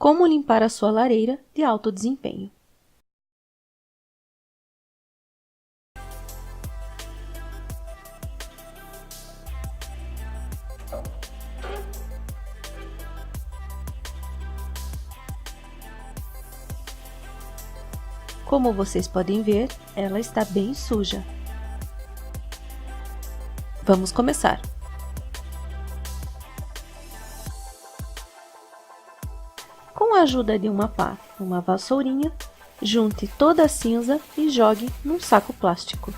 Como limpar a sua lareira de alto desempenho. Como vocês podem ver, ela está bem suja. Vamos começar! Com a ajuda de uma pá e uma vassourinha, junte toda a cinza e jogue num saco plástico.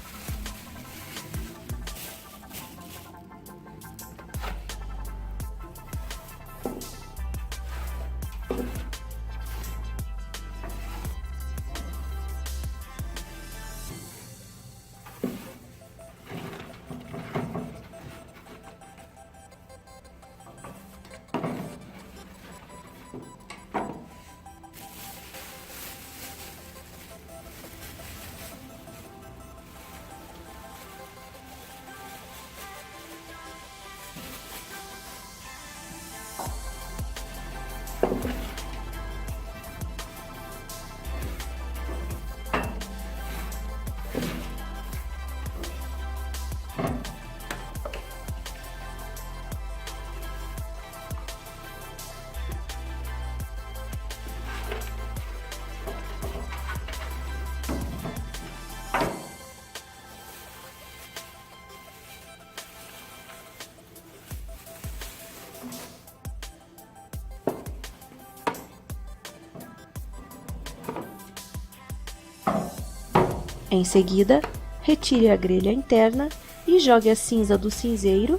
Em seguida, retire a grelha interna e jogue a cinza do cinzeiro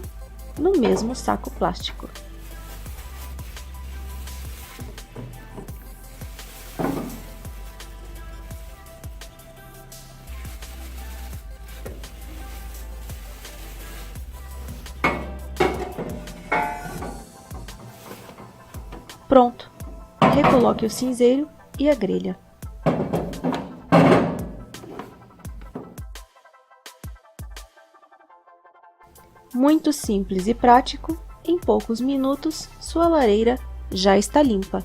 no mesmo saco plástico. Pronto! Recoloque o cinzeiro e a grelha. Muito simples e prático, em poucos minutos sua lareira já está limpa.